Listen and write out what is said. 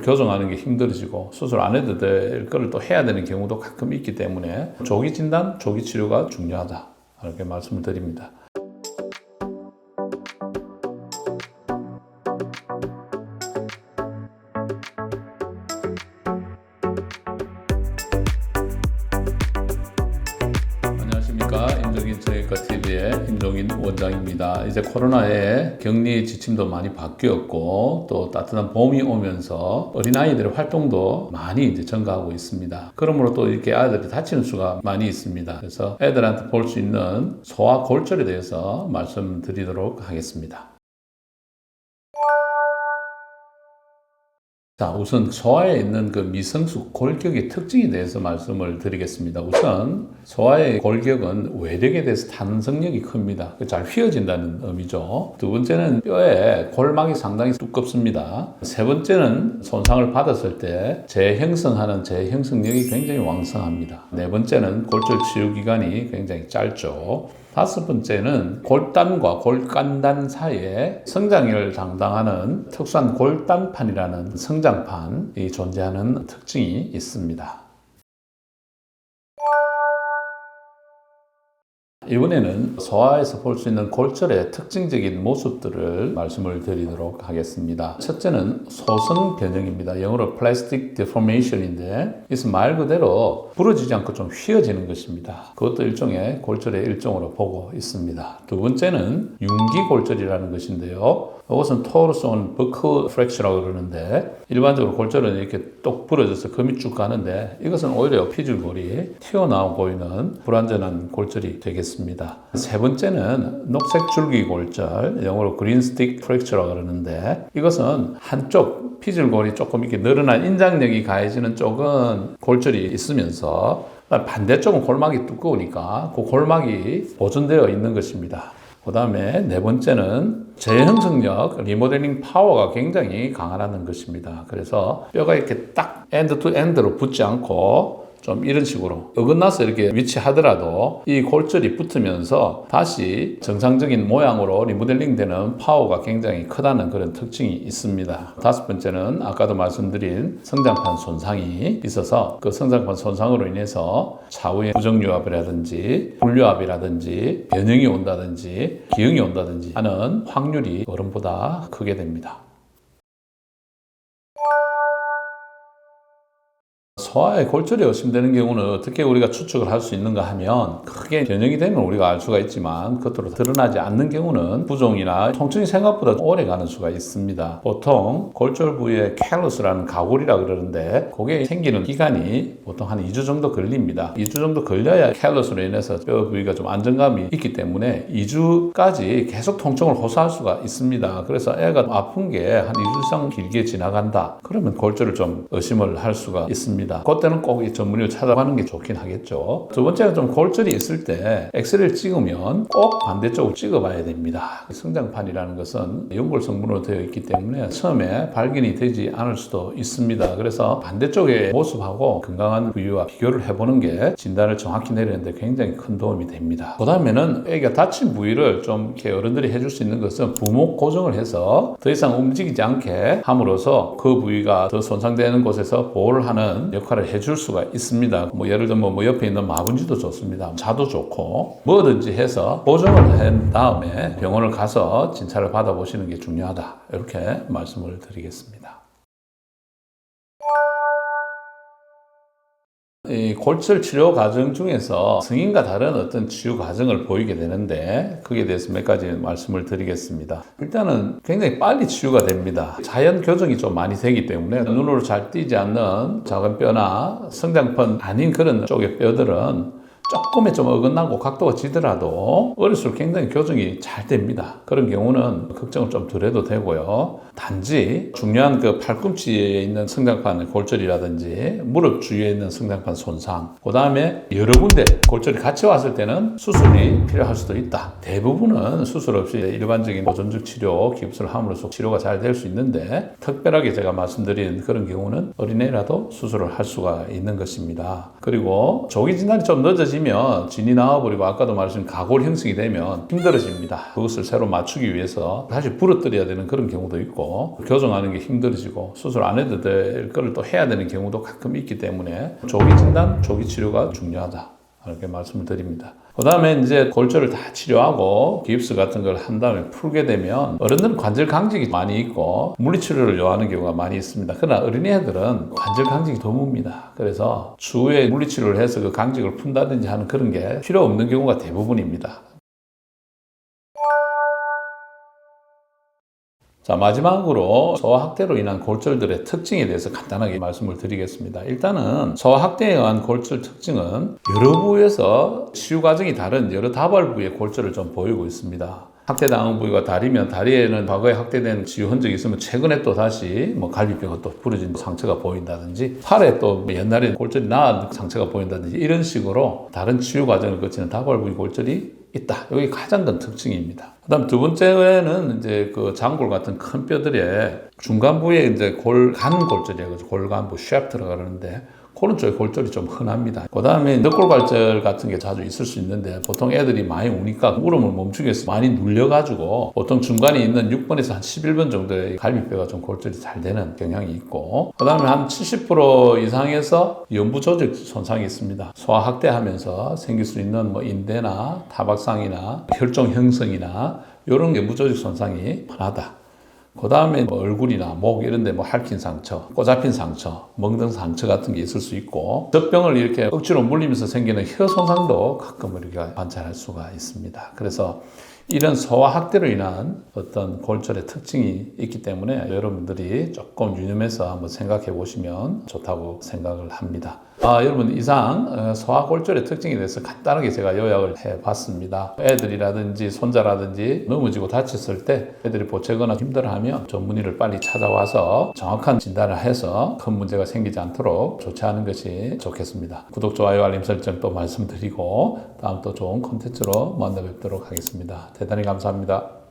교정하는 게 힘들어지고 수술 안 해도 될 거를 또 해야 되는 경우도 가끔 있기 때문에 조기 진단, 조기 치료가 중요하다. 이렇게 말씀을 드립니다. 안녕하십니까. 임종인 정형외과 TV의 임종인 원장입니다. 이제 코로나에 격리 지침도 많이 바뀌었고 또 따뜻한 봄이 오면서 어린아이들의 활동도 많이 이제 증가하고 있습니다. 그러므로 또 이렇게 아이들이 다치는 수가 많이 있습니다. 그래서 애들한테 볼 수 있는 소아 골절에 대해서 말씀드리도록 하겠습니다. 자, 우선 소아에 있는 그 미성숙 골격의 특징에 대해서 말씀을 드리겠습니다. 우선 소아의 골격은 외력에 대해서 탄성력이 큽니다. 잘 휘어진다는 의미죠. 두 번째는 뼈에 골막이 상당히 두껍습니다. 세 번째는 손상을 받았을 때 재형성하는 재형성력이 굉장히 왕성합니다. 네 번째는 골절 치유 기간이 굉장히 짧죠. 다섯 번째는 골단과 골간단 사이에 성장을 담당하는 특수한 골단판이라는 성장판이 존재하는 특징이 있습니다. 이번에는 소아에서 볼 수 있는 골절의 특징적인 모습들을 말씀을 드리도록 하겠습니다. 첫째는 소성 변형입니다. 영어로 plastic deformation인데 이것은 말 그대로 부러지지 않고 좀 휘어지는 것입니다. 그것도 일종의 골절의 일종으로 보고 있습니다. 두 번째는 융기골절이라는 것인데요. 이것은 토러스 온 버클 프랙처라고 그러는데 일반적으로 골절은 이렇게 똑 부러져서 금이 쭉 가는데 이것은 오히려 피줄골이 튀어나와 보이는 불완전한 골절이 되겠습니다. 세 번째는 녹색 줄기 골절, 영어로 그린 스틱 프랙처라고 그러는데 이것은 한쪽 피줄골이 조금 이렇게 늘어난 인장력이 가해지는 쪽은 골절이 있으면서 반대쪽은 골막이 두꺼우니까 그 골막이 보존되어 있는 것입니다. 그 다음에 네 번째는 재형성력, 리모델링 파워가 굉장히 강하다는 것입니다. 그래서 뼈가 이렇게 딱 엔드 투 엔드로 붙지 않고 좀 이런 식으로 어긋나서 이렇게 위치하더라도 이 골절이 붙으면서 다시 정상적인 모양으로 리모델링 되는 파워가 굉장히 크다는 그런 특징이 있습니다. 다섯 번째는 아까도 말씀드린 성장판 손상이 있어서 그 성장판 손상으로 인해서 차후에 부정유압이라든지 불유압이라든지 변형이 온다든지 기형이 온다든지 하는 확률이 어른보다 크게 됩니다. 소아의 골절이 의심되는 경우는 어떻게 우리가 추측을 할 수 있는가 하면 크게 변형이 되면 우리가 알 수가 있지만 겉으로 드러나지 않는 경우는 부종이나 통증이 생각보다 오래 가는 수가 있습니다. 보통 골절 부위에 캘러스라는 가골이라 그러는데 그게 생기는 기간이 보통 한 2주 정도 걸립니다. 2주 정도 걸려야 캘러스로 인해서 뼈 부위가 좀 안정감이 있기 때문에 2주까지 계속 통증을 호소할 수가 있습니다. 그래서 애가 아픈 게 한 2주 이상 길게 지나간다. 그러면 골절을 좀 의심을 할 수가 있습니다. 그때는 꼭 이 전문의를 찾아가는 게 좋긴 하겠죠. 두 번째는 좀 골절이 있을 때 엑스레이를 찍으면 꼭 반대쪽을 찍어봐야 됩니다. 성장판이라는 것은 연골 성분으로 되어 있기 때문에 처음에 발견이 되지 않을 수도 있습니다. 그래서 반대쪽의 모습하고 건강한 부위와 비교를 해보는 게 진단을 정확히 내리는데 굉장히 큰 도움이 됩니다. 그 다음에는 애가 다친 부위를 좀 이렇게 어른들이 해줄 수 있는 것은 부목 고정을 해서 더 이상 움직이지 않게 함으로써 그 부위가 더 손상되는 곳에서 보호를 하는 역할을 해줄 수가 있습니다. 예를 들면 옆에 있는 마분지도 좋습니다. 자도 좋고 뭐든지 해서 보정을 한 다음에 병원을 가서 진찰을 받아보시는 게 중요하다. 이렇게 말씀을 드리겠습니다. 이 골절 치료 과정 중에서 성인과 다른 어떤 치유 과정을 보이게 되는데 거기에 대해서 몇 가지 말씀을 드리겠습니다. 일단은 굉장히 빨리 치유가 됩니다. 자연 교정이 좀 많이 되기 때문에 눈으로 잘 띄지 않는 작은 뼈나 성장판 아닌 그런 쪽의 뼈들은 조금에 좀 어긋나고 각도가 지더라도 어릴수록 굉장히 교정이 잘 됩니다. 그런 경우는 걱정을 좀 덜 해도 되고요. 단지 중요한 그 팔꿈치에 있는 성장판 골절이라든지 무릎 주위에 있는 성장판 손상, 그 다음에 여러 군데 골절이 같이 왔을 때는 수술이 필요할 수도 있다. 대부분은 수술 없이 일반적인 보존적 치료, 기부스를 함으로써 치료가 잘 될 수 있는데 특별하게 제가 말씀드린 그런 경우는 어린애라도 수술을 할 수가 있는 것입니다. 그리고 조기 진단이 좀 늦어지 힘들어지면 진이 나와버리고 아까도 말씀드린 가골 형성이 되면 힘들어집니다. 그것을 새로 맞추기 위해서 다시 부러뜨려야 되는 그런 경우도 있고 교정하는 게 힘들어지고 수술 안 해도 될 거를 또 해야 되는 경우도 가끔 있기 때문에 조기 진단, 조기 치료가 중요하다. 이렇게 말씀을 드립니다. 그 다음에 이제 골절을 다 치료하고 깁스 같은 걸 한 다음에 풀게 되면 어른들은 관절 강직이 많이 있고 물리치료를 요하는 경우가 많이 있습니다. 그러나 어린애들은 관절 강직이 드뭅니다. 그래서 추후에 물리치료를 해서 그 강직을 푼다든지 하는 그런 게 필요 없는 경우가 대부분입니다. 자, 마지막으로 소아학대로 인한 골절들의 특징에 대해서 간단하게 말씀을 드리겠습니다. 일단은 소아학대에 의한 골절 특징은 여러 부위에서 치유 과정이 다른 여러 다발부의 골절을 좀 보이고 있습니다. 학대당한 부위가 다리면 다리에는 과거에 학대된 치유 흔적이 있으면 최근에 또 다시 갈비뼈가 또 부러진 상처가 보인다든지 팔에 또 옛날에 골절이 나은 상처가 보인다든지 이런 식으로 다른 치유 과정을 거치는 다발부위 골절이 있다. 여기 가장 큰 특징입니다. 그다음 두 번째는 이제 그 장골 같은 큰 뼈들의 중간 부위에 이제 골간 골절이에요. 골간부 샤프트라고 그러는데 그런 쪽에 골절이 좀 흔합니다. 그 다음에 늑골 관절 같은 게 자주 있을 수 있는데 보통 애들이 많이 우니까 울음을 멈추기 위해서 많이 눌려가지고 보통 중간에 있는 6번에서 한 11번 정도의 갈비뼈가 좀 골절이 잘 되는 경향이 있고 그 다음에 한 70% 이상에서 연부 조직 손상이 있습니다. 소아학대하면서 생길 수 있는 인대나 타박상이나 혈종 형성이나 이런 연부 조직 손상이 흔하다. 그 다음에 얼굴이나 목 이런 데 핥힌 상처, 꼬잡힌 상처, 멍든 상처 같은 게 있을 수 있고 젖병을 이렇게 억지로 물리면서 생기는 혀 손상도 가끔 우리가 관찰할 수가 있습니다. 그래서 이런 소아학대로 인한 어떤 골절의 특징이 있기 때문에 여러분들이 조금 유념해서 한번 생각해 보시면 좋다고 생각을 합니다. 여러분 이상 소아골절의 특징에 대해서 간단하게 제가 요약을 해봤습니다. 애들이라든지 손자라든지 넘어지고 다쳤을 때 애들이 보채거나 힘들어하면 전문의를 빨리 찾아와서 정확한 진단을 해서 큰 문제가 생기지 않도록 조치하는 것이 좋겠습니다. 구독, 좋아요, 알림 설정 또 말씀드리고 다음 또 좋은 콘텐츠로 만나 뵙도록 하겠습니다. 대단히 감사합니다.